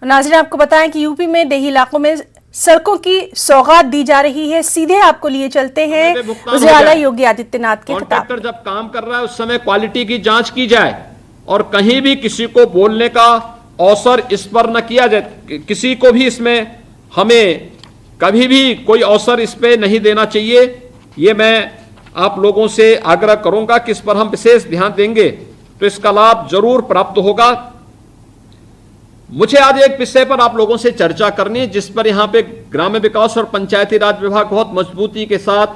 नाज़रीन, आपको बताएं कि यूपी में देही इलाकों में सड़कों की सौगात दी जा रही है। सीधे आपको लिए चलते हैं वज़ीर आला योगी आदित्यनाथ के खिताब। कॉन्ट्रैक्टर जब काम कर रहा है उस समय क्वालिटी की जांच की जाए और कहीं भी किसी को बोलने का अवसर इस पर न किया जाए। किसी को भी इसमें हमें कभी भी कोई अवसर इस पे नहीं देना चाहिए। ये मैं आप लोगों से आग्रह करूंगा कि इस पर हम विशेष ध्यान देंगे तो इसका लाभ जरूर प्राप्त होगा। मुझे आज एक विषय पर आप लोगों से चर्चा करनी है जिस पर यहां पे ग्राम्य विकास और पंचायती राज विभाग बहुत मजबूती के साथ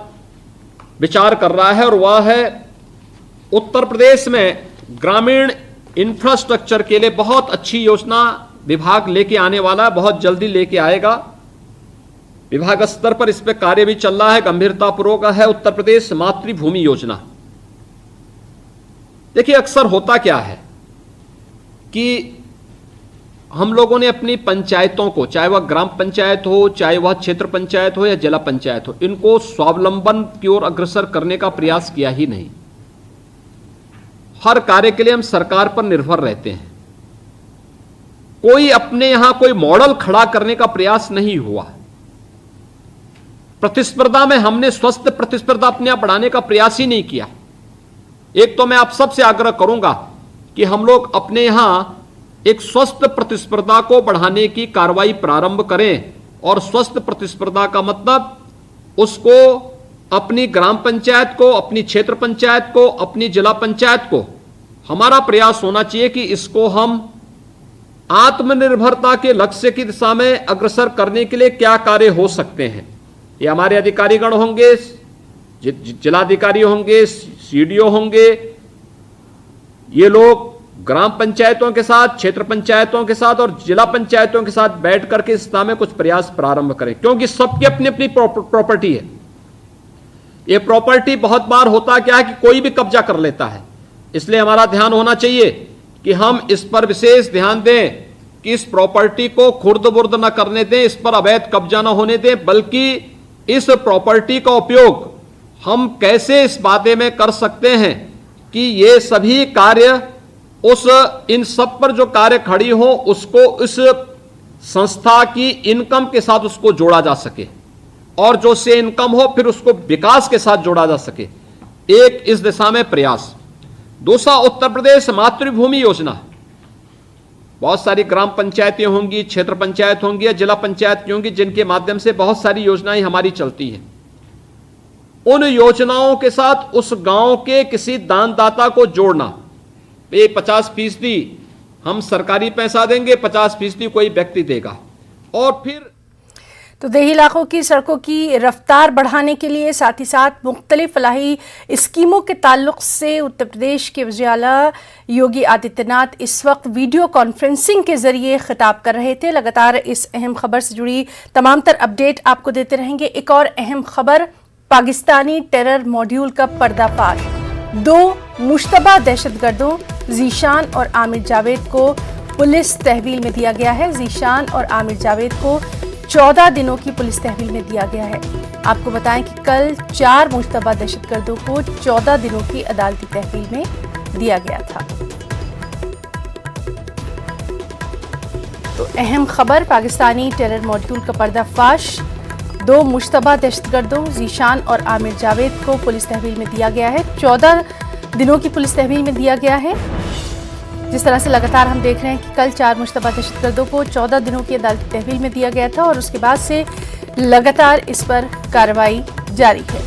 विचार कर रहा है, और वह है उत्तर प्रदेश में ग्रामीण इंफ्रास्ट्रक्चर के लिए बहुत अच्छी योजना विभाग लेके आने वाला है, बहुत जल्दी लेके आएगा। विभाग स्तर पर इस पे कार्य भी चल रहा है, गंभीरतापूर्वक है। उत्तर प्रदेश मातृभूमि योजना। देखिए, अक्सर होता क्या है कि हम लोगों ने अपनी पंचायतों को, चाहे वह ग्राम पंचायत हो, चाहे वह क्षेत्र पंचायत हो या जिला पंचायत हो, इनको स्वावलंबन की ओर अग्रसर करने का प्रयास किया ही नहीं। हर कार्य के लिए हम सरकार पर निर्भर रहते हैं। कोई अपने यहां कोई मॉडल खड़ा करने का प्रयास नहीं हुआ। प्रतिस्पर्धा में हमने स्वस्थ प्रतिस्पर्धा अपने आप बढ़ाने का प्रयास ही नहीं किया। एक तो मैं आप सबसे आग्रह करूंगा कि हम लोग अपने यहां एक स्वस्थ प्रतिस्पर्धा को बढ़ाने की कार्रवाई प्रारंभ करें, और स्वस्थ प्रतिस्पर्धा का मतलब उसको अपनी ग्राम पंचायत को, अपनी क्षेत्र पंचायत को, अपनी जिला पंचायत को, हमारा प्रयास होना चाहिए कि इसको हम आत्मनिर्भरता के लक्ष्य की दिशा में अग्रसर करने के लिए क्या कार्य हो सकते हैं। ये हमारे अधिकारीगण होंगे, जिलाधिकारी होंगे, सीडीओ होंगे, ये लोग ग्राम पंचायतों के साथ, क्षेत्र पंचायतों के साथ और जिला पंचायतों के साथ बैठ करके इस दिशा में कुछ प्रयास प्रारंभ करें, क्योंकि सबकी अपनी अपनी प्रॉपर्टी है। ये प्रॉपर्टी बहुत बार होता क्या है कि कोई भी कब्जा कर लेता है, इसलिए हमारा ध्यान होना चाहिए कि हम इस पर विशेष ध्यान दें कि इस प्रॉपर्टी को खुर्द-बुर्द न करने दें, इस पर अवैध कब्जा न होने दें, बल्कि इस प्रॉपर्टी का उपयोग हम कैसे इस बाते में कर सकते हैं कि ये सभी कार्य इन सब पर जो कार्य खड़ी हो उसको इस संस्था की इनकम के साथ उसको जोड़ा जा सके, और जो से इनकम हो फिर उसको विकास के साथ जोड़ा जा सके। एक इस दिशा में प्रयास। दूसरा, उत्तर प्रदेश मातृभूमि योजना। बहुत सारी ग्राम पंचायतें होंगी, क्षेत्र पंचायत होंगी या जिला पंचायत होंगी, जिनके माध्यम से बहुत सारी योजनाएं हमारी चलती हैं। उन योजनाओं के साथ उस गांव के किसी दानदाता को जोड़ना। ये 50% हम सरकारी पैसा देंगे, 50% कोई व्यक्ति देगा, और फिर तो देही इलाकों की सड़कों की रफ्तार बढ़ाने के लिए साथ ही साथ मुख्तलिफ फलाही स्कीमों के ताल्लुक से उत्तर प्रदेश के वज़ीर आला योगी आदित्यनाथ इस वक्त वीडियो कॉन्फ्रेंसिंग के जरिए खिताब कर रहे थे। लगातार इस अहम खबर से जुड़ी तमाम तर अपडेट आपको देते रहेंगे। एक और अहम खबर, पाकिस्तानी टेरर मॉड्यूल का पर्दाफाश। 2 मुश्तबा दहशतगर्दों ज़ीशान और आमिर जावेद को पुलिस तहवील में दिया गया है। ज़ीशान और आमिर जावेद को 14 दिनों की पुलिस तहवील में दिया गया है। आपको बताएं कि कल 4 मुश्तबा दहशतगर्दों को 14 दिनों की अदालती तहवील में दिया गया था। तो अहम खबर, पाकिस्तानी टेरर मॉड्यूल का पर्दाफाश। 2 मुश्तबा दहशतगर्दों ज़ीशान और आमिर जावेद को पुलिस तहवील में दिया गया है। 14 दिनों की पुलिस तहवील में दिया गया है। जिस तरह से लगातार हम देख रहे हैं कि कल 4 मुश्तबा दहशतगर्दों को 14 दिनों की अदालती तहवील में दिया गया था, और उसके बाद से लगातार इस पर कार्रवाई जारी है।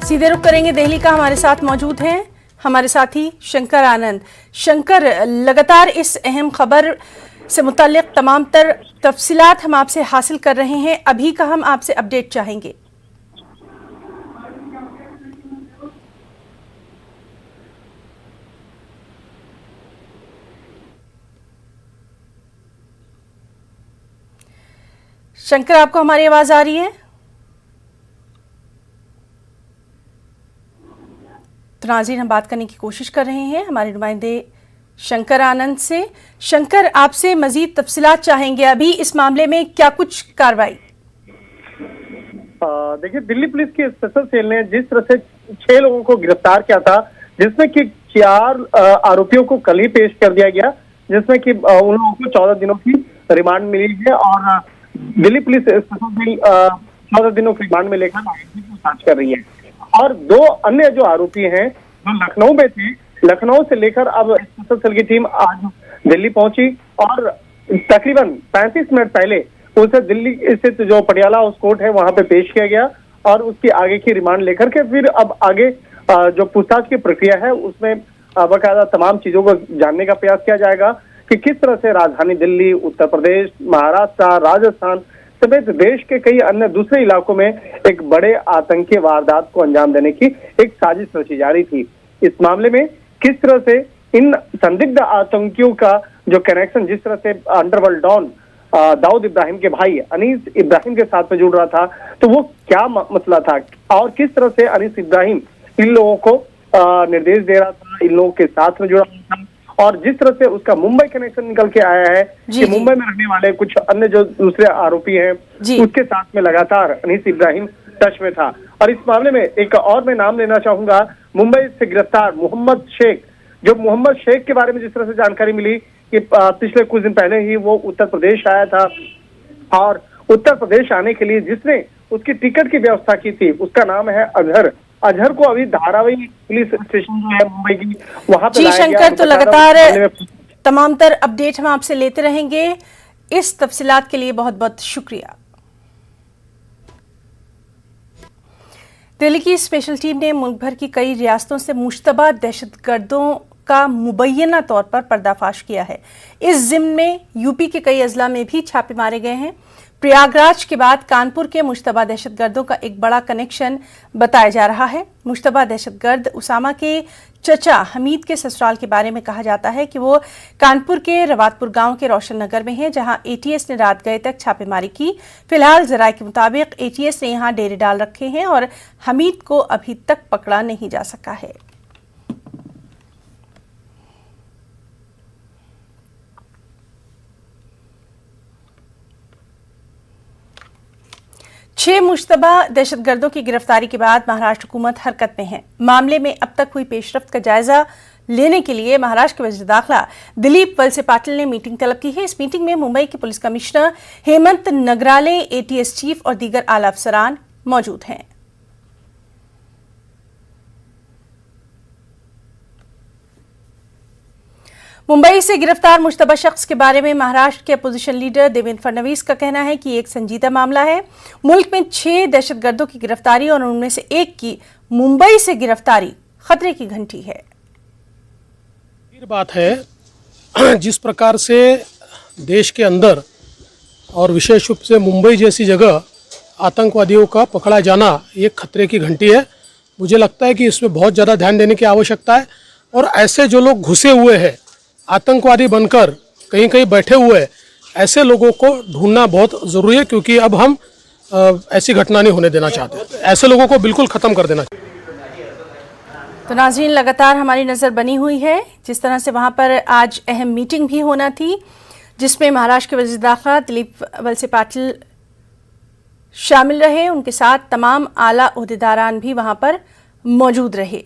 सीधे रुख करेंगे दिल्ली का। हमारे साथ मौजूद हैं हमारे साथी शंकर आनंद। शंकर, लगातार इस अहम खबर से मुताल्लिक तमाम तर तफसीलात हम आपसे हासिल कर रहे हैं। अभी का हम आपसे अपडेट चाहेंगे। शंकर, आपको हमारी आवाज आ रही है? तो नाज़रीन, हम बात करने की कोशिश कर रहे हैं हमारे नुमाइंदे शंकर आनंद से। शंकर, आपसे मजीद तफसीलात चाहेंगे, अभी इस मामले में क्या कुछ कार्रवाई? देखिए, दिल्ली पुलिस की स्पेशल सेल ने जिस तरह से 6 लोगों को गिरफ्तार किया था, जिसमें कि 4 आरोपियों को कल ही पेश कर दिया गया, जिसमें कि उन लोगों को 14 दिनों की रिमांड मिली है और दिल्ली पुलिस स्पेशल सेल 14 दिनों की रिमांड में लेकर आगे की पूछताछ कर रही है। और 2 अन्य जो आरोपी हैं जो लखनऊ में थे, लखनऊ से लेकर अब स्पेशल सेल की टीम आज दिल्ली पहुंची और तकरीबन 35 मिनट पहले उसे दिल्ली स्थित जो पटियाला हाउस कोर्ट है वहां पे पेश किया गया और उसकी आगे की रिमांड लेकर के फिर अब आगे जो पूछताछ की प्रक्रिया है उसमें बाकायदा तमाम चीजों को जानने का प्रयास किया जाएगा कि किस तरह से राजधानी दिल्ली, उत्तर प्रदेश, महाराष्ट्र, राजस्थान समेत देश के कई अन्य दूसरे इलाकों में एक बड़े आतंकी वारदात को अंजाम देने की एक साजिश रची जा रही थी। इस मामले में किस तरह से इन संदिग्ध आतंकियों का जो कनेक्शन जिस तरह से अंडरवर्ल्ड डॉन दाऊद इब्राहिम के भाई अनीस इब्राहिम के साथ में जुड़ रहा था, तो वो क्या मसला था और किस तरह से अनीस इब्राहिम इन लोगों को निर्देश दे रहा था, इन लोगों के साथ में जुड़ा था और जिस तरह से उसका मुंबई कनेक्शन निकल के आया है कि मुंबई में रहने वाले कुछ अन्य जो दूसरे आरोपी हैं उसके साथ में लगातार अनीस इब्राहिम टच में था। और इस मामले में एक और मैं नाम लेना चाहूंगा, मुंबई से गिरफ्तार मोहम्मद शेख। जो मोहम्मद शेख के बारे में जिस तरह से जानकारी मिली कि पिछले कुछ दिन पहले ही वो उत्तर प्रदेश आया था और उत्तर प्रदेश आने के लिए जिसने उसकी टिकट की व्यवस्था की थी उसका नाम है अजहर। अजहर को अभी धारावी पुलिस स्टेशन जो है मुंबई की वहां पे लाया गया। शंकर, तो लगातार तमाम तर अपडेट हम आपसे लेते रहेंगे। इस तफसीलात के लिए बहुत बहुत शुक्रिया। दिल्ली की स्पेशल टीम ने मुल्क भर की कई रियासतों से मुश्तबा दहशतगर्दों का मुबैना तौर पर पर्दाफाश किया है। इस जिम्न में यूपी के कई अजला में भी छापे मारे गए हैं। प्रयागराज के बाद कानपुर के मुश्तबा दहशतगर्दों का एक बड़ा कनेक्शन बताया जा रहा है। मुश्तबा दहशतगर्द उसामा के चचा हमीद के ससुराल के बारे में कहा जाता है कि वो कानपुर के रवातपुर गांव के रोशन नगर में हैं, जहां एटीएस ने रात गए तक छापेमारी की। फिलहाल जराये के मुताबिक एटीएस ने यहां डेरे डाल रखे हैं और हमीद को अभी तक पकड़ा नहीं जा सका है। छह मुश्तबा दहशतगर्दों की गिरफ्तारी के बाद महाराष्ट्र हुकूमत हरकत में है। मामले में अब तक हुई पेशरफ्त का जायजा लेने के लिए महाराष्ट्र के वज़ीर दाखिला दिलीप वलसे पाटिल ने मीटिंग तलब की है। इस मीटिंग में मुंबई के पुलिस कमिश्नर हेमंत नगराले, एटीएस चीफ और दीगर आला अफसरान मौजूद हैं। मुंबई से गिरफ्तार मुश्तबा शख्स के बारे में महाराष्ट्र के अपोजिशन लीडर देवेंद्र फडणवीस का कहना है कि एक संजीदा मामला है। मुल्क में 6 दहशतगर्दों की गिरफ्तारी और उनमें से एक की मुंबई से गिरफ्तारी खतरे की घंटी है। बात है जिस प्रकार से देश के अंदर और विशेष रूप से मुंबई जैसी जगह आतंकवादियों का पकड़ा जाना ये खतरे की घंटी है। मुझे लगता है कि इसमें बहुत ज़्यादा ध्यान देने की आवश्यकता है और ऐसे जो लोग घुसे हुए हैं आतंकवादी बनकर कहीं कहीं बैठे हुए ऐसे लोगों को ढूंढना बहुत ज़रूरी है, क्योंकि अब हम ऐसी घटना नहीं होने देना चाहते। ऐसे लोगों को बिल्कुल ख़त्म कर देना चाहिए। तो नाज़रीन, लगातार हमारी नज़र बनी हुई है जिस तरह से वहाँ पर आज अहम मीटिंग भी होना थी जिसमें महाराष्ट्र के वज़ीर दाखिला दिलीप वलसे पाटिल शामिल रहे। उनके साथ तमाम आला ओहदेदारान भी वहाँ पर मौजूद रहे।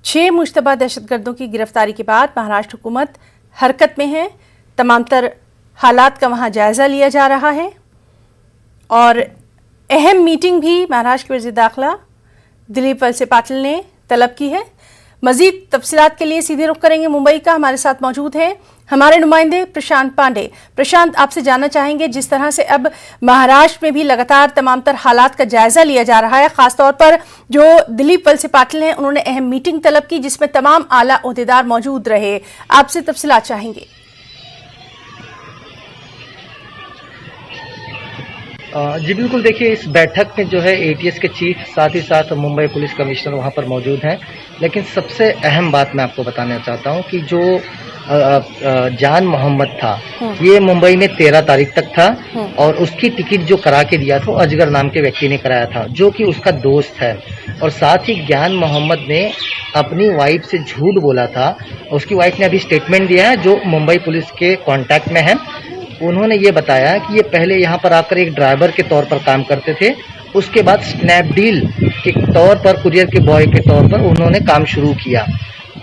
6 मुश्तबा दहशतगर्दों की गिरफ्तारी के बाद महाराष्ट्र हुकूमत हरकत में है। तमाम तर हालात का वहां जायजा लिया जा रहा है और अहम मीटिंग भी महाराष्ट्र के वज़ीर दाखिला दिलीप वलसे पाटिल ने तलब की है। मजीद तफसीलात के लिए सीधे रुख करेंगे मुंबई का। हमारे साथ मौजूद हैं हमारे नुमाइंदे प्रशांत पांडे। प्रशांत, आपसे जानना चाहेंगे जिस तरह से अब महाराष्ट्र में भी लगातार तमाम तर हालात का जायजा लिया जा रहा है, खासतौर पर जो दिलीप वलसे पाटिल हैं उन्होंने अहम मीटिंग तलब की जिसमें तमाम आला ओहदेदार मौजूद रहे, आपसे तफसीलात चाहेंगे। जी बिल्कुल, देखिए इस बैठक में जो है एटीएस के चीफ साथ ही साथ मुंबई पुलिस कमिश्नर वहां पर मौजूद हैं। लेकिन सबसे अहम बात मैं आपको बताना चाहता हूं कि जो जान मोहम्मद था ये मुंबई में 13 तारीख तक था और उसकी टिकट जो करा के दिया था अजगर नाम के व्यक्ति ने कराया था जो कि उसका दोस्त है। और साथ ही ज्ञान मोहम्मद ने अपनी वाइफ से झूठ बोला था। उसकी वाइफ ने अभी स्टेटमेंट दिया है जो मुंबई पुलिस के कांटेक्ट में है। उन्होंने ये बताया कि ये पहले यहाँ पर आकर एक ड्राइवर के तौर पर काम करते थे, उसके बाद स्नैपडील के तौर पर कुरियर के बॉय के तौर पर उन्होंने काम शुरू किया।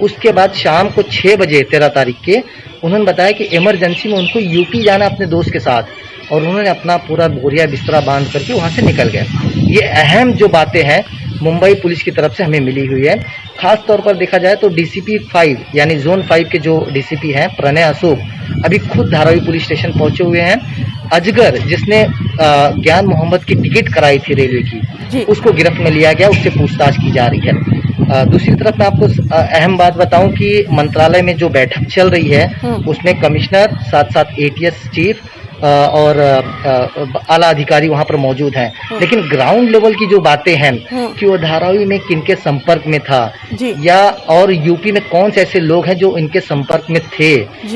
उसके बाद शाम को 6 बजे 13 तारीख के उन्होंने बताया कि इमरजेंसी में उनको यूपी जाना अपने दोस्त के साथ, और उन्होंने अपना पूरा बोरिया बिस्तरा बांध करके वहाँ से निकल गए। ये अहम जो बातें हैं मुंबई पुलिस की तरफ से हमें मिली हुई है। खास तौर पर देखा जाए तो डीसीपी 5 यानी जोन 5 के जो डीसीपी हैं प्रणय अशोक अभी खुद धारावी पुलिस स्टेशन पहुंचे हुए हैं। अजगर जिसने ज्ञान मोहम्मद की टिकट कराई थी रेलवे की, उसको गिरफ्त में लिया गया, उससे पूछताछ की जा रही है। दूसरी तरफ मैं आपको अहम बात बताऊं कि मंत्रालय में जो बैठक चल रही है उसमें कमिश्नर साथ साथ एटीएस चीफ और आला अधिकारी वहां पर मौजूद हैं। लेकिन ग्राउंड लेवल की जो बातें हैं कि वो धारावी में किनके संपर्क में था या और यूपी में कौन से ऐसे लोग हैं जो इनके संपर्क में थे,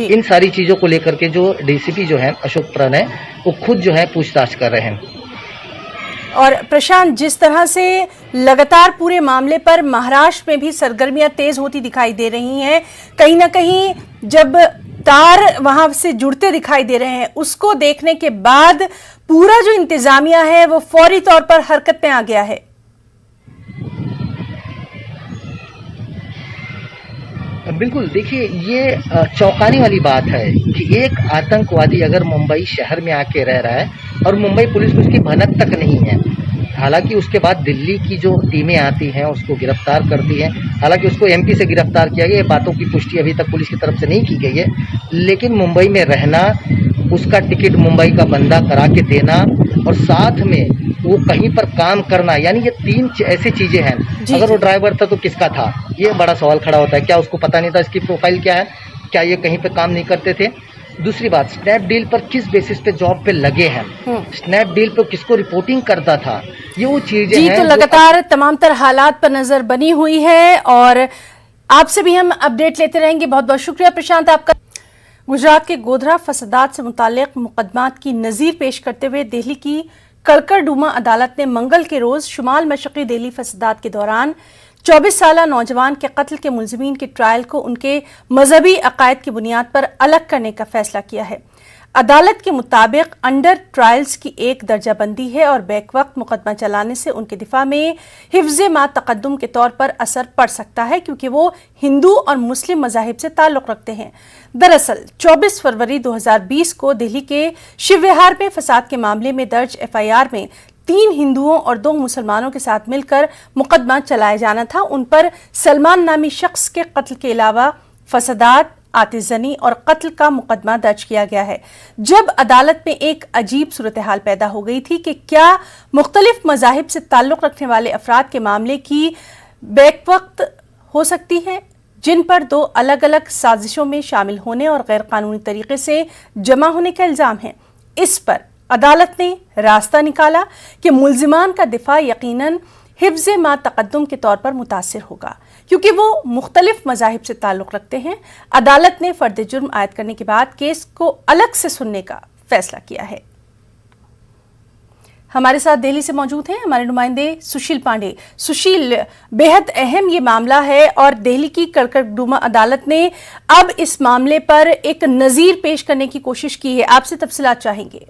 इन सारी चीजों को लेकर के जो डीसीपी जो है अशोक प्रणय वो खुद जो है पूछताछ कर रहे हैं। और प्रशांत, जिस तरह से लगातार पूरे मामले पर महाराष्ट्र में भी सरगर्मियां तेज होती दिखाई दे रही हैं, कहीं ना कहीं जब तार वहां से जुड़ते दिखाई दे रहे हैं, उसको देखने के बाद पूरा जो इंतजामिया है वो फौरी तौर पर हरकत में आ गया है। बिल्कुल, देखिए ये चौंकाने वाली बात है कि एक आतंकवादी अगर मुंबई शहर में आके रह रहा है और मुंबई पुलिस को उसकी भनक तक नहीं है। हालांकि उसके बाद दिल्ली की जो टीमें आती हैं उसको गिरफ्तार करती हैं। हालांकि उसको एमपी से गिरफ्तार किया गया, ये बातों की पुष्टि अभी तक पुलिस की तरफ से नहीं की गई है। लेकिन मुंबई में रहना, उसका टिकट मुंबई का बंदा करा के देना और साथ में वो कहीं पर काम करना, यानी ये 3 ऐसी चीजें हैं। अगर वो ड्राइवर था तो किसका था, ये बड़ा सवाल खड़ा होता है। क्या उसको पता नहीं था इसकी प्रोफाइल क्या है, क्या ये कहीं पे काम नहीं करते थे? दूसरी बात, स्नैपडील पर किस बेसिस पे जॉब पे लगे हैं, स्नैपडील पर किसको रिपोर्टिंग करता था, ये वो चीजें हैं। तो लगातार तमाम तरह हालात पर नजर बनी हुई है और आपसे भी हम अपडेट लेते रहेंगे। बहुत बहुत शुक्रिया प्रशांत आपका। गुजरात के गोधरा फसादात से मुताल्लिक मुकदमात की नजीर पेश करते हुए दिल्ली की कड़कड़डूमा अदालत ने मंगल के रोज शुमाल मशरक़ी दिल्ली फसादात के दौरान 24 साला नौजवान के कत्ल के मुलजिमीन के ट्रायल को उनके मजहबी अकायद की बुनियाद पर अलग करने का फैसला किया है। अदालत के मुताबिक अंडर ट्रायल्स की एक दर्जाबंदी है और बैक वक्त मुकदमा चलाने से उनके दिफा में हिफ्ज़े मा तक़द्दुम के तौर पर असर पड़ सकता है, क्योंकि वो हिंदू और मुस्लिम मज़ाहिब से ताल्लुक़ रखते हैं। दरअसल 24 फरवरी 2020 को दिल्ली के शिव विहार में फसाद के मामले में दर्ज FIR में 3 हिंदुओं और 2 मुसलमानों के साथ मिलकर मुकदमा चलाया जाना था। उन पर सलमान नामी शख्स के कत्ल के अलावा फसादात, आतिशजनी और कत्ल का मुकदमा दर्ज किया गया है। जब अदालत में एक अजीब सूरत हाल पैदा हो गई थी कि क्या मुख्तलिफ मज़ाहिब से ताल्लुक़ रखने वाले अफराद के मामले की बैक वक्त हो सकती है, जिन पर 2 अलग अलग साजिशों में शामिल होने और गैर कानूनी तरीके से जमा होने का इल्ज़ाम है। इस पर अदालत ने रास्ता निकाला कि मुल्जिमान का दिफा यकीनन हिफ्ज़े मा तक़द्दुम के तौर पर मुतासिर होगा, क्योंकि वो मुख्तलिफ मज़ाहिब से ताल्लुक़ रखते हैं। अदालत ने फ़र्द जुर्म आयद करने के बाद केस को अलग से सुनने का फैसला किया है। हमारे साथ दिल्ली से मौजूद हैं हमारे नुमाइंदे सुशील पांडे। सुशील, बेहद अहम ये मामला है और दिल्ली की कड़कड़डूमा अदालत ने अब इस मामले पर एक नज़ीर पेश करने की कोशिश की है, आपसे तफसीलात चाहेंगे।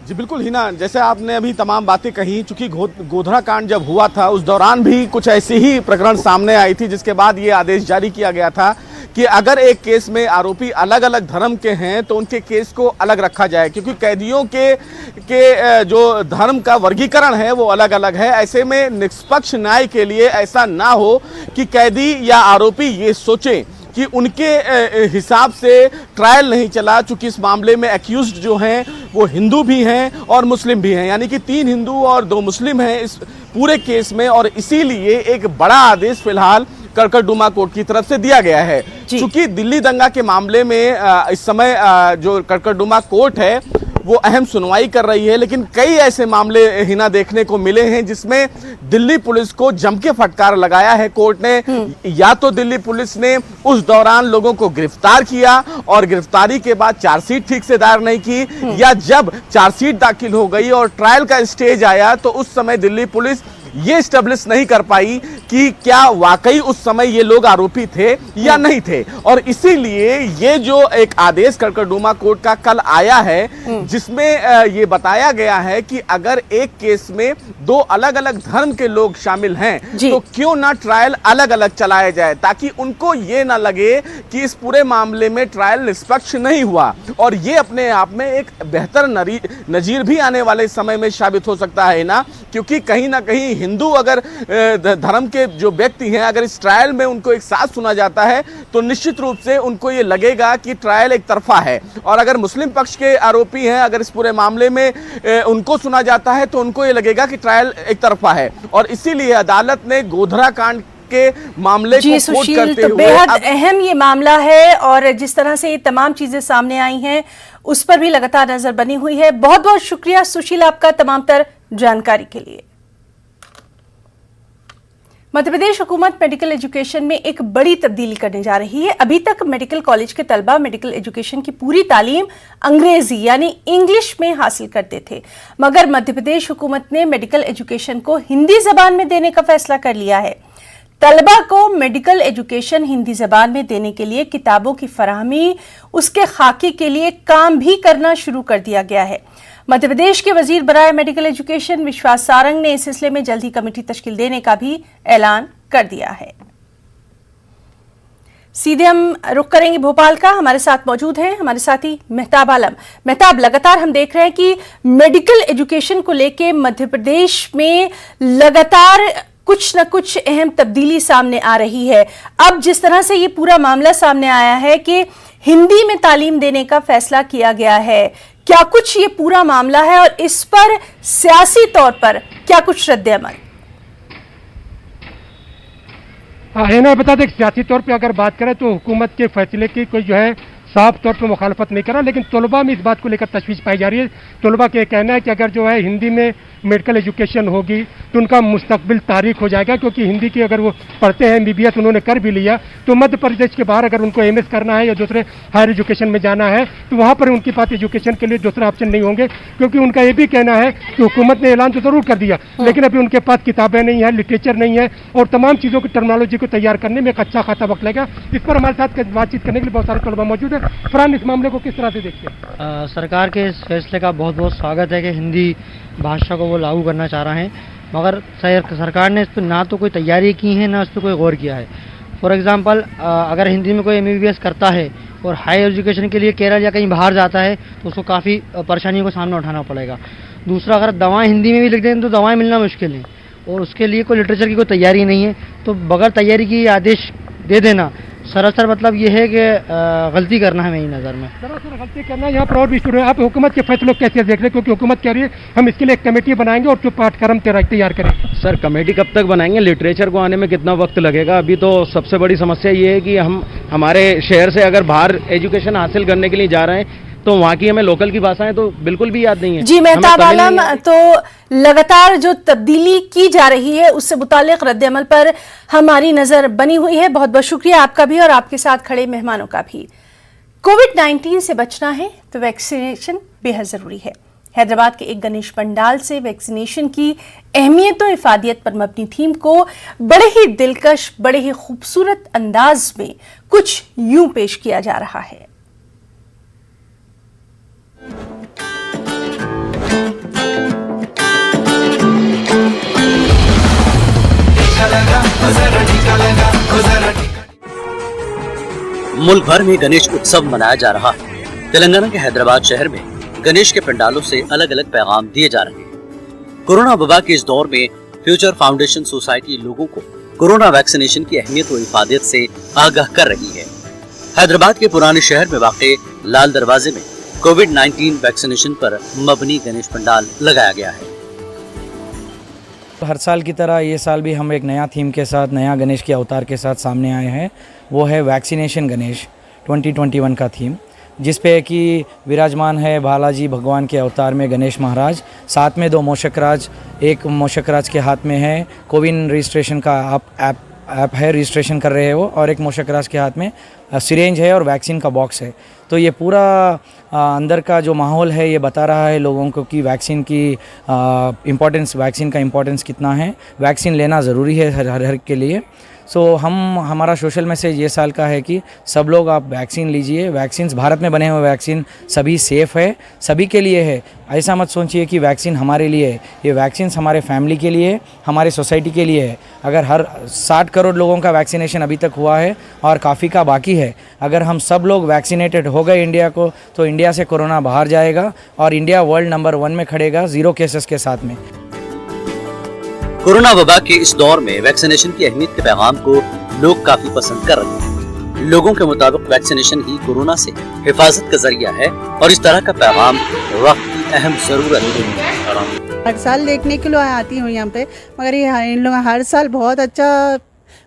जी बिल्कुल हिना, जैसे आपने अभी तमाम बातें कही, चूंकि गोधरा कांड जब हुआ था उस दौरान भी कुछ ऐसी ही प्रकरण सामने आई थी, जिसके बाद ये आदेश जारी किया गया था कि अगर एक केस में आरोपी अलग अलग धर्म के हैं तो उनके केस को अलग रखा जाए, क्योंकि कैदियों के जो धर्म का वर्गीकरण है वो अलग अलग है। ऐसे में निष्पक्ष न्याय के लिए ऐसा ना हो कि कैदी या आरोपी ये सोचें कि उनके हिसाब से ट्रायल नहीं चला, चूंकि इस मामले में एक्यूज्ड जो हैं वो हिंदू भी हैं और मुस्लिम भी हैं, यानी कि 3 हिंदू और 2 मुस्लिम हैं इस पूरे केस में। और इसीलिए एक बड़ा आदेश फिलहाल कड़कड़डूमा कोर्ट की तरफ से दिया गया है। चूंकि दिल्ली दंगा के मामले में इस समय जो कड़कड़डूमा कोर्ट है वो अहम सुनवाई कर रही है, लेकिन कई ऐसे मामले हिना देखने को मिले हैं जिसमें दिल्ली पुलिस को जम के फटकार लगाया है कोर्ट ने। या तो दिल्ली पुलिस ने उस दौरान लोगों को गिरफ्तार किया और गिरफ्तारी के बाद चार्जशीट ठीक से दायर नहीं की, या जब चार्जशीट दाखिल हो गई और ट्रायल का स्टेज आया तो उस समय दिल्ली पुलिस ये स्टेब्लिश नहीं कर पाई कि क्या वाकई उस समय ये लोग आरोपी थे या नहीं थे। और इसीलिए ये जो एक आदेश कड़कड़डूमा कोर्ट का कल आया है, जिसमें ये बताया गया है कि अगर एक केस में दो अलग अलग धर्म के लोग शामिल हैं तो क्यों ना ट्रायल अलग अलग चलाया जाए, ताकि उनको ये ना लगे कि इस पूरे मामले में ट्रायल निष्पक्ष नहीं हुआ। और ये अपने आप में एक बेहतर नजीर भी आने वाले समय में साबित हो सकता है ना, क्योंकि कहीं ना कहीं हिंदू अगर धर्म के जो व्यक्ति हैं, अगर इस ट्रायल में उनको एक साथ सुना जाता है तो निश्चित रूप से उनको ये लगेगा कि ट्रायल एक तरफा है। और अगर मुस्लिम पक्ष के आरोपी हैं, अगर इस पूरे मामले में उनको सुना जाता है तो उनको ये लगेगा कि ट्रायल एक तरफा है। और इसीलिए अदालत ने गोधरा कांड के मामले को कोट करते हुए बेहद अहम ये मामला है और जिस तरह से ये तमाम चीजें सामने आई हैं उस पर भी लगातार नजर बनी हुई है। बहुत बहुत शुक्रिया सुशील आपका तमाम तर जानकारी के लिए। मध्य प्रदेश हुकूमत मेडिकल एजुकेशन में एक बड़ी तब्दीली करने जा रही है। अभी तक मेडिकल कॉलेज के तलबा मेडिकल एजुकेशन की पूरी तालीम अंग्रेजी यानी इंग्लिश में हासिल करते थे, मगर मध्य प्रदेश हुकूमत ने मेडिकल एजुकेशन को हिंदी जबान में देने का फैसला कर लिया है। तलबा को मेडिकल एजुकेशन हिंदी जबान में देने के लिए किताबों की फराहमी, उसके खाके के लिए काम भी करना शुरू कर दिया गया है। मध्य प्रदेश के वजीर बराए मेडिकल एजुकेशन विश्वास सारंग ने इस सिलसिले में जल्द ही कमेटी तश्कील देने का भी ऐलान कर दिया है। सीधे हम रुख करेंगे भोपाल का। हमारे साथ मौजूद हैं हमारे साथी मेहताब आलम। मेहताब, लगातार हम देख रहे हैं कि मेडिकल एजुकेशन को लेकर मध्य प्रदेश में लगातार कुछ न कुछ अहम तब्दीली सामने आ रही है। अब जिस तरह से ये पूरा मामला सामने आया है कि हिंदी में तालीम देने का फैसला किया गया है, क्या कुछ ये पूरा मामला है और इस पर सियासी तौर पर क्या कुछ रद्द-ए-अमल? है बता दें, सियासी तौर पे अगर बात करें तो हुकूमत के फैसले की कोई जो है साफ तौर पर मुखालफत नहीं कर रहा, लेकिन तलबा में इस बात को लेकर तशवीश पाई जा रही है। तलबा का कहना है कि अगर जो है हिंदी में मेडिकल एजुकेशन होगी तो उनका मुस्तकबिल तारीख हो जाएगा, क्योंकि हिंदी की अगर वो पढ़ते हैं MBBS उन्होंने कर भी लिया तो मध्य प्रदेश के बाहर अगर उनको MS करना है या दूसरे हायर एजुकेशन में जाना है तो वहाँ पर उनके पास एजुकेशन के लिए दूसरा ऑप्शन नहीं होंगे। क्योंकि उनका ये भी कहना है कि हुकूमत ने ऐलान तो जरूर कर दिया, लेकिन अभी उनके पास किताबें नहीं है, लिटरेचर नहीं है और तमाम चीज़ों की टर्मिनोलॉजी को तैयार करने में एक अच्छा खासा वक्त लगेगा। इस पर हमारे साथ बातचीत करने के लिए बहुत सारे तलबा मौजूद है। फरहान, इस मामले को किस तरह से देखते हैं? सरकार के इस फैसले का बहुत बहुत स्वागत है कि हिंदी भाषा को वो लागू करना चाह रहे हैं, मगर सरकार ने इस पर ना तो कोई तैयारी की है ना इस पर कोई गौर किया है। फॉर एग्जांपल, अगर हिंदी में कोई MBBS करता है और हाई एजुकेशन के लिए केरल या कहीं बाहर जाता है तो उसको काफ़ी परेशानियों का सामना उठाना पड़ेगा। दूसरा, अगर दवाएं हिंदी में भी लिख दें तो दवाएं मिलना मुश्किल है और उसके लिए कोई लिटरेचर की कोई तैयारी नहीं है, तो बगैर तैयारी की आदेश दे देना सरासर मतलब ये है कि गलती करना है मेरी नज़र में। सरासर गलती करना। यहाँ पर और भी स्टूडेंट, आप हुकूमत के फैसलों को कैसे देख रहे हैं? क्योंकि हुकूमत कह रही है हम इसके लिए एक कमेटी बनाएंगे और जो पाठ्यक्रम तैयार करेंगे। सर, कमेटी कब तक बनाएंगे? लिटरेचर को आने में कितना वक्त लगेगा? अभी तो सबसे बड़ी समस्या ये है कि हम हमारे शहर से अगर बाहर एजुकेशन हासिल करने के लिए जा रहे हैं तो वहाँ की हमें लोकल की भाषाएं तो बिल्कुल भी याद नहीं है। जी मेहताब आलम, तो लगातार जो तब्दीली की जा रही है उससे मुतालिक रद्द-ए-अमल पर हमारी नजर बनी हुई है। बहुत बहुत शुक्रिया आपका भी और आपके साथ खड़े मेहमानों का भी। कोविड-19 से बचना है तो वैक्सीनेशन बेहद जरूरी है। हैदराबाद के एक गणेश पंडाल से वैक्सीनेशन की अहमियत और इफादियत पर मबनी थीम को बड़े ही दिलकश, बड़े ही खूबसूरत अंदाज में कुछ यूं पेश किया जा रहा है। मुल्क भर में गणेश उत्सव मनाया जा रहा है। तेलंगाना के हैदराबाद शहर में गणेश के पंडालों से अलग अलग पैगाम दिए जा रहे हैं। कोरोना वबा के इस दौर में फ्यूचर फाउंडेशन सोसाइटी लोगों को कोरोना वैक्सीनेशन की अहमियत और इफादियत से आगाह कर रही है। हैदराबाद के पुराने शहर में वाक़े लाल दरवाजे में कोविड-19 वैक्सीनेशन पर मबनी गणेश पंडाल लगाया गया है। हर साल की तरह ये साल भी हम एक नया थीम के साथ, नया गणेश के अवतार के साथ सामने आए हैं। वो है वैक्सीनेशन गणेश 2021 का थीम, जिस पे कि विराजमान है बालाजी भगवान के अवतार में गणेश महाराज, साथ में दो मूषकराज। एक मूषकराज के हाथ में है कोविन रजिस्ट्रेशन का ऐप ऐप है, रजिस्ट्रेशन कर रहे हैं वो, और एक मोशकराज के हाथ में सिरेंज है और वैक्सीन का बॉक्स है। तो ये पूरा अंदर का जो माहौल है ये बता रहा है लोगों को कि वैक्सीन की इम्पोर्टेंस, वैक्सीन का इम्पोर्टेंस कितना है, वैक्सीन लेना ज़रूरी है हर के लिए। सो हमारा सोशल मैसेज ये साल का है कि सब लोग आप वैक्सीन लीजिए। वैक्सीन भारत में बने हुए वैक्सीन सभी सेफ़ है, सभी के लिए है। ऐसा मत सोचिए कि वैक्सीन हमारे लिए है, ये वैक्सीन हमारे फैमिली के लिए है, हमारे सोसाइटी के लिए है। अगर हर 60 करोड़ लोगों का वैक्सीनेशन अभी तक हुआ है और काफ़ी का बाकी है। अगर हम सब लोग वैक्सीनेटेड हो गए इंडिया को, तो इंडिया से कोरोना बाहर जाएगा और इंडिया वर्ल्ड नंबर 1 में खड़ेगा 0 केसेस के साथ में। कोरोना वबा के इस दौर में वैक्सीनेशन की अहमियत के पैगाम को लोग काफी पसंद कर रहे हैं। लोगों के मुताबिक वैक्सीनेशन ही कोरोना से हिफाजत का जरिया है और इस तरह का पैगाम वक्त की अहम जरूरत है। हर साल देखने के लिए आती हूँ यहाँ पे, मगर ये इन लोग हर साल बहुत अच्छा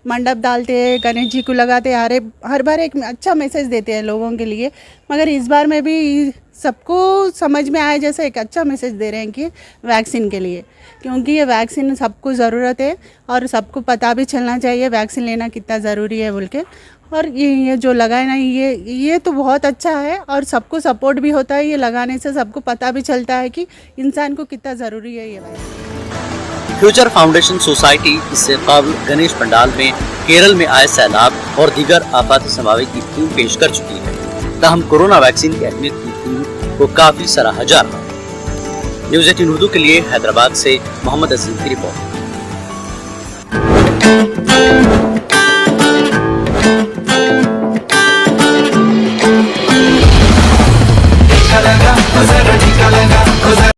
मंडप डालते हैं, गणेश जी को लगाते हैं, हर बार एक अच्छा मैसेज देते हैं लोगों के लिए। मगर इस बार में भी सबको समझ में आया जैसे एक अच्छा मैसेज दे रहे हैं कि वैक्सीन के लिए, क्योंकि ये वैक्सीन सबको ज़रूरत है और सबको पता भी चलना चाहिए वैक्सीन लेना कितना ज़रूरी है बोल के। और ये जो लगाए ना, ये तो बहुत अच्छा है और सबको सपोर्ट भी होता है। ये लगाने से सबको पता भी चलता है कि इंसान को कितना ज़रूरी है ये वैक्सीन। फ्यूचर फाउंडेशन सोसाइटी इससे कबल गणेश पंडाल में केरल में आए सैलाब और दीगर आफात समावे की थीम पेश कर चुकी है। ताहम कोरोना वैक्सीन की अहमियत की थीम को काफी सराहा जा रहा है। न्यूज़ 18 उर्दू के लिए हैदराबाद से मोहम्मद अजीम की रिपोर्ट।